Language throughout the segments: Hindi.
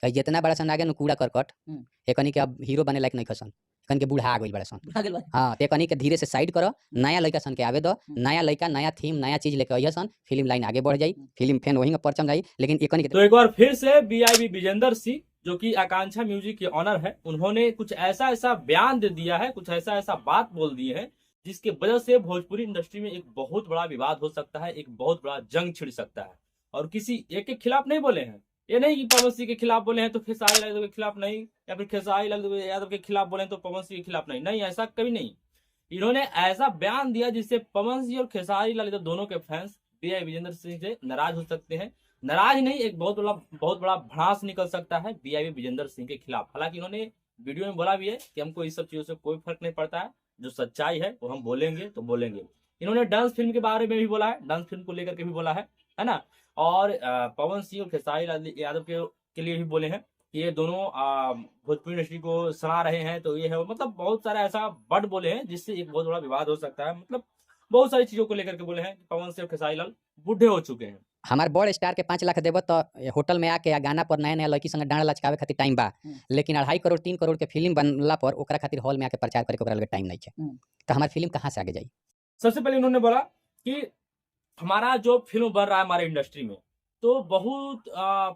कहीं जितना बड़ा सन आगे न कूड़ा करकट हम्म। एकनी के अब हीरो बने लायक नहीं खसन कन के बूढ़ा गइल बड़ा सन। बुढ़ा गेल बा। हाँ ते कनी के धीरे से साइड करो नया लड़का सन के आवे दो नया लड़का नया थीम नया चीज लेके आइए सन फिल्म लाइन आगे बढ़ जाई फिल्म फेन वहीं परचम जाई लेकिन एकनी के तो एक बार फिर से बीआईबी विजेंद्र सिंह जो कि आकांक्षा म्यूजिक के ऑनर है, उन्होंने कुछ ऐसा ऐसा बयान दे दिया है, कुछ ऐसा ऐसा बात बोल दी है जिसके वजह से भोजपुरी इंडस्ट्री में एक बहुत बड़ा विवाद हो सकता है, एक बहुत बड़ा जंग छिड़ सकता है। और किसी एक के खिलाफ नहीं बोले हैं, ये नहीं कि पवन सिंह के खिलाफ बोले हैं तो खेसारी लाल यादव के खिलाफ नहीं, या फिर खेसारी लाल यादव के खिलाफ बोले तो पवन सिंह के खिलाफ नहीं, नहीं ऐसा कभी नहीं। इन्होंने ऐसा बयान दिया जिससे पवन सिंह और खेसारी लाल यादव दोनों के फैंस बीआईबी विजेंद्र सिंह से नाराज हो सकते हैं। नाराज नहीं, एक बहुत बड़ा भड़ास निकल सकता है बीआईबी विजेंद्र सिंह के खिलाफ। हालांकि इन्होंने वीडियो में बोला भी है कि हमको इस सब चीजों से कोई फर्क नहीं पड़ता है, जो सच्चाई है वो हम बोलेंगे तो बोलेंगे। इन्होंने डांस फिल्म के बारे में भी बोला है, डांस फिल्म को लेकर के भी बोला है ना। और पवन सिंह और खेसारी लाल यादव के लिए भी बोले हैं कि ये दोनों भोजपुरी इंडस्ट्री को सराह रहे हैं, तो ये है मतलब बहुत सारा ऐसा वर्ड बोले हैं जिससे एक बहुत बड़ा विवाद हो सकता है। मतलब बहुत सारी चीजों को लेकर के बोले हैं कि पवन सिंह और खेसारी लाल बूढ़े हो चुके हैं। हमार बड़ स्टार के 5 लाख देव तो होटल में आके गाना पर नया नया लड़की संग डांड लचकावे खातिर टाइम बा, लेकिन 2.5 करोड़ 3 करोड़ के फिल्म बनला पर ओकरा खातिर हॉल में आके प्रचार करे के ओकरा लगे टाइम नहीं है, तो हमार फिल्म कहाँ से आगे जाई। सबसे पहले उन्होंने बोला कि हमारा जो फिल्म बन रहा है हमारे इंडस्ट्री में, तो बहुत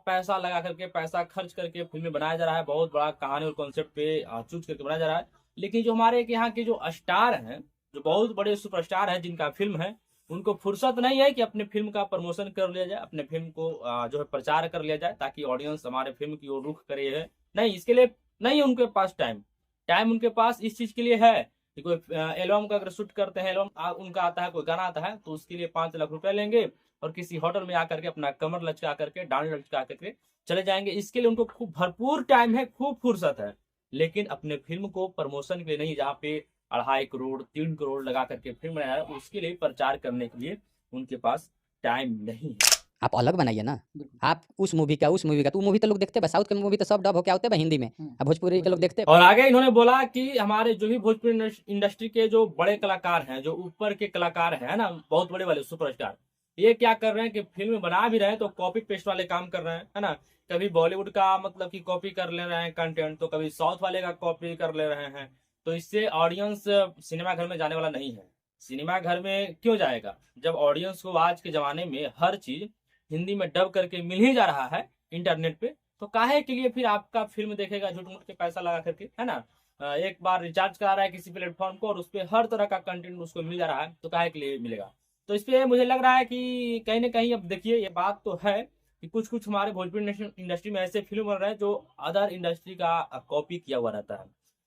पैसा लगा करके पैसा खर्च करके फिल्में बनाया जा रहा है, बहुत बड़ा कहानी और कॉन्सेप्ट पे चूज करके बनाया जा रहा है। लेकिन जो हमारे यहाँ के जो स्टार हैं, जो बहुत बड़े सुपरस्टार हैं जिनका फिल्म है, उनको फुर्सत नहीं है कि अपने फिल्म का प्रमोशन कर लिया जाए, अपने फिल्म को जो है प्रचार कर लिया जाए ताकि ऑडियंस हमारे फिल्म की ओर रुख करे है। नहीं, इसके लिए नहीं है उनके पास टाइम उनके पास इस चीज के लिए है कि कोई एल्बम का अगर शूट करते हैं, एल्बम उनका आता है, कोई गाना आता है, तो उसके लिए 5 लाख रुपए लेंगे और किसी होटल में आकर के अपना कमर लचका करके डांड लचका करके चले जाएंगे। इसके लिए उनको खूब भरपूर टाइम है, खूब फुर्सत है, लेकिन अपने फिल्म को प्रमोशन के लिए नहीं, जहाँ पे 2.5 करोड़ 3 करोड़ लगा करके फिल्म बनाया है, उसके लिए प्रचार करने के लिए उनके पास टाइम नहीं है। आप अलग बनाइए ना, आप उस मूवी का तो मूवी तो लोग देखते हैं, साउथ के मूवी तो सब डब होके आते हैं हिंदी में, अब भोजपुरी के लोग देखते हैं। और आगे इन्होंने बोला कि हमारे जो भी भोजपुरी इंडस्ट्री के जो बड़े कलाकार हैं, जो ऊपर के कलाकार हैं ना, बहुत बड़े वाले सुपरस्टार, ये क्या कर रहे हैं कि फिल्म बना भी रहे हैं तो कॉपी पेस्ट वाले काम कर रहे हैं, है ना। कभी बॉलीवुड का मतलब कि कॉपी कर ले रहे हैं कंटेंट, तो कभी साउथ वाले का कॉपी कर ले रहे हैं। तो इससे ऑडियंस सिनेमा घर में जाने वाला नहीं है। सिनेमा घर में क्यों जाएगा जब ऑडियंस को आज के जमाने में हर चीज हिंदी में डब करके मिल ही जा रहा है इंटरनेट पे, तो काहे के लिए फिर आपका फिल्म देखेगा झूठ मूठ के पैसा लगा करके, है ना। एक बार रिचार्ज करा रहा है किसी प्लेटफॉर्म को और उस पर हर तरह का कंटेंट उसको मिल जा रहा है, तो काहे के लिए मिलेगा। तो इस पे मुझे लग रहा है कि कहीं ना कहीं, अब देखिए ये बात तो है कि कुछ कुछ हमारे भोजपुरी इंडस्ट्री में ऐसे फिल्म बन रहे हैं जो अदर इंडस्ट्री का कॉपी किया हुआ रहता है।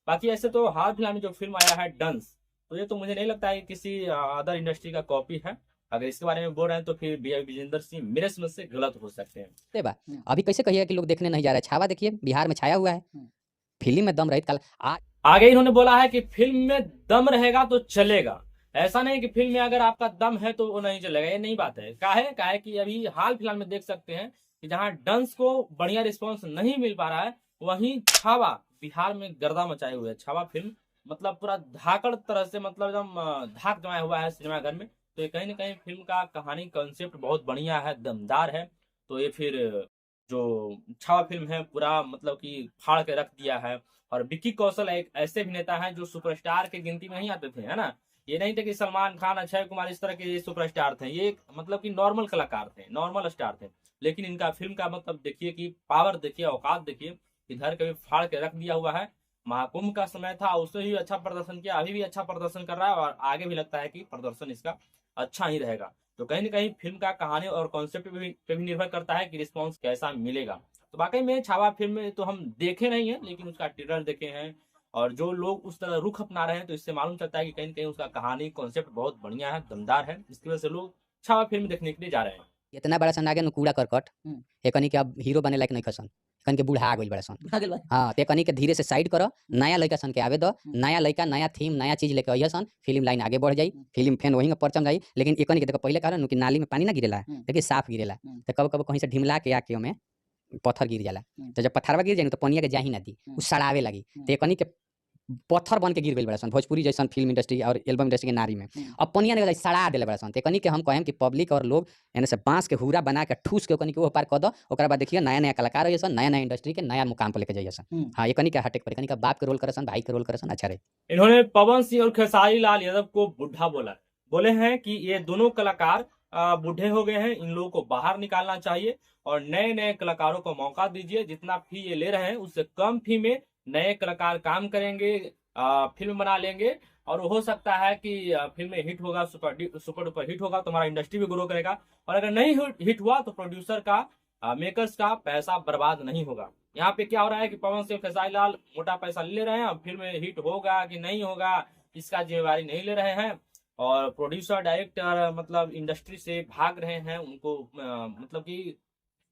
बाकी ऐसे तो हाल फिलहाल में जो फिल्म आया है डंस, तो ये तो मुझे नहीं लगता है किसी अदर इंडस्ट्री का कॉपी है। अगर इसके बारे में बोल रहे हैं तो फिर बीआईबी विजेंद्र सिंह मेरे समझ से गलत हो सकते हैं। अभी कैसे कहिएगा कि लोग देखने नहीं जा रहे। छावा देखिए, बिहार में छाया हुआ है, फिल्म में दम रहित कल। आगे इन्होंने बोला है कि फिल्म में दम रहेगा तो चलेगा, ऐसा नहीं कि फिल्म में अगर आपका दम है तो वो नहीं चलेगा, ये नहीं बात है। काहे कि अभी हाल फिलहाल में देख सकते हैं कि जहाँ डंस को बढ़िया रिस्पॉन्स नहीं मिल पा रहा है, वहीं छावा बिहार में गर्दा मचाए हुए है। छावा फिल्म मतलब पूरा धाकड़ तरह से, मतलब एकदम धाक जमाया हुआ है सिनेमा घर में। तो ये कहीं ना कहीं फिल्म का कहानी कंसेप्ट बहुत बढ़िया है, दमदार है। तो ये फिर जो छावा फिल्म है पूरा मतलब कि फाड़ के रख दिया है। और विक्की कौशल एक ऐसे अभिनेता है जो सुपरस्टार के गिनती में नहीं आते थे, है ना। ये नहीं थे कि सलमान खान, अक्षय कुमार इस तरह के सुपरस्टार थे, ये मतलब कि नॉर्मल कलाकार थे, नॉर्मल स्टार थे। लेकिन इनका फिल्म का मतलब देखिए कि पावर देखिए, औकात देखिए, इधर कभी फाड़ के रख दिया हुआ है। महाकुंभ का समय था, उससे भी अच्छा प्रदर्शन किया, अभी भी अच्छा प्रदर्शन कर रहा है और आगे भी लगता है कि प्रदर्शन इसका अच्छा ही रहेगा। तो कहीं ना कहीं फिल्म का कहानी और कॉन्सेप्ट पे भी निर्भर करता है कि रिस्पॉन्स कैसा मिलेगा। तो वाकई में छावा फिल्म में तो हम देखे नहीं है, लेकिन उसका ट्रेलर देखे हैं और जो लोग उस तरह रुख अपना रहे हैं, तो इससे मालूम चलता है कि कहीं ना कहीं उसका कहानी कॉन्सेप्ट बहुत बढ़िया है, दमदार है। इसकी वजह से लोग छावा फिल्म देखने के लिए जा रहे हैं। इतना बड़ा सन आगे न कूड़ा करकट एकनी के अब हीरो बने लायक नहीं खसन, कन के बूढ़ा गइल बड़ा सन। हाँ, ते कनी के धीरे से साइड करो, नया लड़का सन के आवे दो, नया लड़का नया थीम नया चीज लेके आइए सन, फिल्म लाइन आगे बढ़ जाई, फिल्म फेन वहीं परचम जाई। लेकिन एकनी के देखो पहले कारण कि नाली में पानी ना गिरेला, देखिए साफ गिरेला, तो कब कब कहीं से ढिमला के आके ओमे पत्थर गिर जाला, तो जब पत्थरवा गिर जाए तो पनिया के जा ही ना दी, उ सड़ावे लगी। तो एकनी के पत्थर बन के गिर गइल बड़सन भोजपुरी जैसन फिल्म इंडस्ट्री और एल्बम इंडस्ट्री के नारी में। अब पनिया ने सड़ा देले बड़सन। ते कनी के हम कहेम कि पब्लिक और लोग एने से बांस के हुरा बना के ठूस के कनी के वो पार क दो, ओकरा बाद देखिए नया नया कलाकार होइसन, नया नया इंडस्ट्री के नया मुकाम पर लेके जाइसन। हां, ये कनी के हटेक पर कनी का बाप के रोल करसन, भाई के रोल करसन, अच्छा रहे। इन्होंने पवन सिंह और खेसारी लाल यादव को बुढ़ा बोले हैं कि ये दोनों कलाकार बूढ़े हो गए हैं, इन लोगों को बाहर निकालना चाहिए और नए नए कलाकारों को मौका दीजिए। जितना फी ये ले रहे हैं उससे कम फी में नए कलाकार काम करेंगे, फिल्म बना लेंगे और हो सकता है कि फिल्म में हिट होगा, सुपर डुपर हिट होगा तो हमारा इंडस्ट्री भी ग्रो करेगा। और अगर नहीं हिट हुआ तो प्रोड्यूसर का, मेकर्स का पैसा बर्बाद नहीं होगा। यहाँ पे क्या हो रहा है कि पवन सिंह खेसारी लाल मोटा पैसा ले रहे हैं, अब फिल्म में हिट होगा कि नहीं होगा इसका जिम्मेवारी नहीं ले रहे हैं और प्रोड्यूसर डायरेक्टर मतलब इंडस्ट्री से भाग रहे हैं। उनको मतलब कि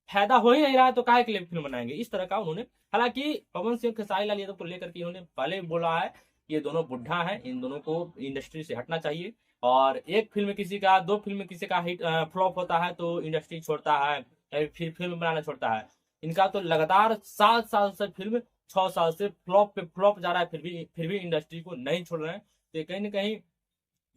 फायदा हो ही नहीं रहा है तो काहे के लिए फिल्म बनाएंगे, इस तरह का उन्होंने। हालांकि पवन सिंह खेसारी लाल यादव को लेकर के उन्होंने पहले बोला है कि ये दोनों बुढ़ा हैं, इन दोनों को इंडस्ट्री से हटना चाहिए और एक फिल्म किसी का, दो फिल्म किसी का हिट फ्लॉप होता है तो इंडस्ट्री छोड़ता है, फिर फिल्म बनाना छोड़ता है। इनका तो लगातार 7 साल से फिल्म, 6 साल से फ्लॉप पे फ्लॉप जा रहा है, फिर भी इंडस्ट्री को नहीं छोड़ रहे हैं। तो कहीं ना कहीं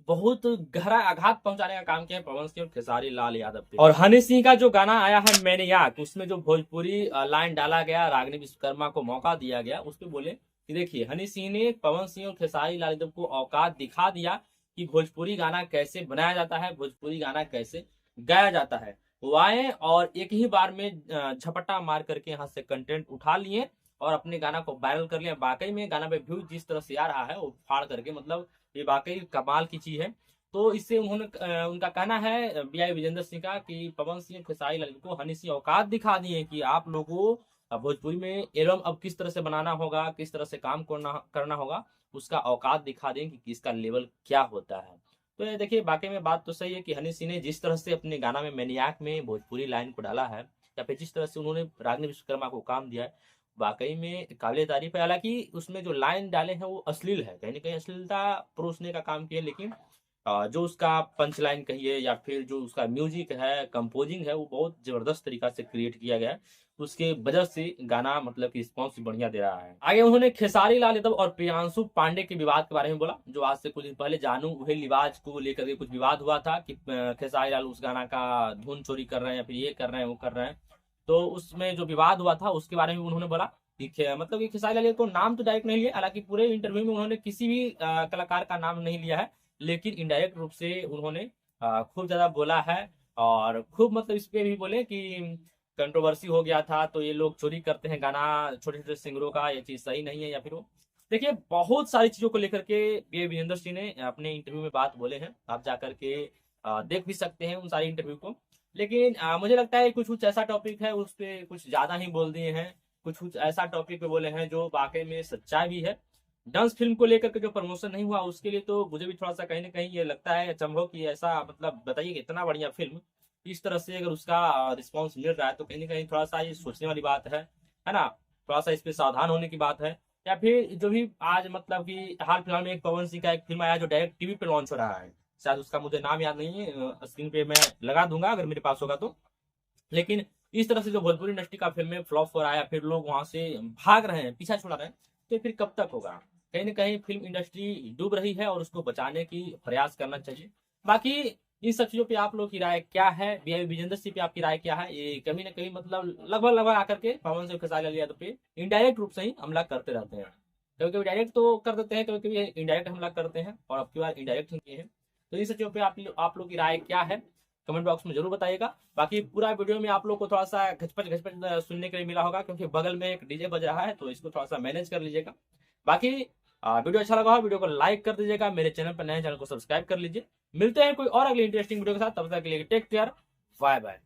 बहुत गहरा आघात पहुंचाने का काम किया है पवन सिंह और खेसारी लाल यादव पे। और हनी सिंह का जो गाना आया है मैंने याद, उसमें जो भोजपुरी लाइन डाला गया, रागिनी विश्वकर्मा को मौका दिया गया, उस पर बोले कि देखिए हनी सिंह ने पवन सिंह और खेसारी लाल यादव को औकात दिखा दिया कि भोजपुरी गाना कैसे बनाया जाता है, भोजपुरी गाना कैसे गाया जाता है। वो आए और एक ही बार में झपट्टा मार करके यहाँ से कंटेंट उठा लिए और अपने गाना को वायरल कर लिया। वाकई में गाना पे व्यूज जिस तरह से आ रहा है वो फाड़ करके, मतलब ये वाकई कमाल की चीज है। तो इससे उन्होंने उनका कहना है बीआई विजेंद्र सिंह का कि पवन सिंह खेसारी लाल को हनी सिंह औकात दिखा दिए कि आप लोगों को भोजपुरी में एल्बम अब किस तरह से बनाना होगा, किस तरह से काम करना होगा, उसका औकात दिखा दें कि इसका लेवल क्या होता है। तो ये देखिए वाकई में बात तो सही है कि हनी सिंह ने जिस तरह से अपने गाना में मैनियाक में भोजपुरी लाइन को डाला है या फिर जिस तरह से उन्होंने रागिनी विश्वकर्मा को काम दिया है, वाकई में काबिल तारीफ है। हालांकि उसमें जो लाइन डाले हैं वो अश्लील है, कहीं ना कहीं अश्लीलता परोसने का काम किया, लेकिन जो उसका पंच लाइन कहिए या फिर जो उसका म्यूजिक है, कंपोजिंग है, वो बहुत जबरदस्त तरीका से क्रिएट किया गया है। उसके वजह से गाना मतलब कि रिस्पॉन्स बढ़िया दे रहा है। आगे उन्होंने खेसारी लाल यादव और प्रियांशु पांडे के विवाद के बारे में बोला, जो आज से कुछ दिन पहले जानू वही लिबाज को लेकर के कुछ विवाद हुआ था कि खेसारी लाल उस गाना का धुन चोरी कर रहे हैं या फिर ये कर रहे हैं वो कर रहे हैं। तो उसमें जो विवाद हुआ था उसके बारे में उन्होंने बोला कि मतलब कि खेसारी लाल को नाम तो डायरेक्ट नहीं लिया, हालांकि पूरे इंटरव्यू में उन्होंने किसी भी कलाकार का नाम नहीं लिया है, लेकिन इनडायरेक्ट रूप से उन्होंने खूब ज्यादा बोला है और खूब मतलब इस पे भी बोले कि कंट्रोवर्सी हो गया था तो ये लोग चोरी करते हैं गाना छोटे छोटे सिंगरों का, ये चीज सही नहीं है या फिर वो। देखिए बहुत सारी चीजों को लेकर के बीआई विजेंद्र सिंह ने अपने इंटरव्यू में बात बोले हैं, आप जाकर के देख भी सकते हैं उन सारी इंटरव्यू को। लेकिन मुझे लगता है कुछ ऐसा टॉपिक है उस पर कुछ ज्यादा ही बोल दिए हैं, कुछ ऐसा टॉपिक पे बोले हैं जो वाकई में सच्चाई भी है। डांस फिल्म को लेकर के जो प्रमोशन नहीं हुआ उसके लिए तो मुझे भी थोड़ा सा कहीं ना कहीं ये लगता है अचंभव कि ऐसा, मतलब बताइए इतना बढ़िया फिल्म इस तरह से अगर उसका रिस्पांस मिल रहा है तो कहीं ना कहीं थोड़ा सा ये सोचने वाली बात है ना, थोड़ा सा इस पे सावधान होने की बात है। या फिर जो भी आज मतलब कि हाल फिलहाल में एक पवन सिंह का एक फिल्म आया जो डायरेक्ट टीवी पे लॉन्च हो रहा है, शायद उसका मुझे नाम याद नहीं है, स्क्रीन पे मैं लगा दूंगा अगर मेरे पास होगा तो। लेकिन इस तरह से जो भोजपुरी इंडस्ट्री का फिल्म में फ्लॉप हो रहा है, फिर लोग वहां से भाग रहे हैं, पीछा छुड़ा रहे हैं, तो फिर कब तक होगा। कहीं ना कहीं फिल्म इंडस्ट्री डूब रही है और उसको बचाने की प्रयास करना चाहिए। बाकी इन सब चीजों पे आप लोग की राय क्या है, बीआई विजेंद्र सिंह पे आपकी राय क्या है, ये कभी ना कहीं मतलब लगभग आकर के पवन सिंह खेसारी लाल यादव पे इनडायरेक्ट रूप से ही हमला करते रहते हैं। कभी कभी डायरेक्ट तो कर देते हैं, कभी कभी इनडायरेक्ट हमला करते हैं और अब की बार इनडायरेक्ट किए हैं। तो इन सब चीजों पे आप लोग की राय क्या है कमेंट बॉक्स में जरूर बताइएगा। बाकी पूरा वीडियो में आप लोग को थोड़ा सा घचपच सुनने के लिए मिला होगा क्योंकि बगल में एक डीजे बज रहा है, तो इसको थोड़ा सा मैनेज कर लीजिएगा। बाकी वीडियो अच्छा लगा हो वीडियो को लाइक कर दीजिएगा, मेरे चैनल पर नए चैनल को सब्सक्राइब कर लीजिए। मिलते हैं कोई और अगली इंटरेस्टिंग वीडियो के साथ, तब तक के लिए टेक केयर, बाय बाय।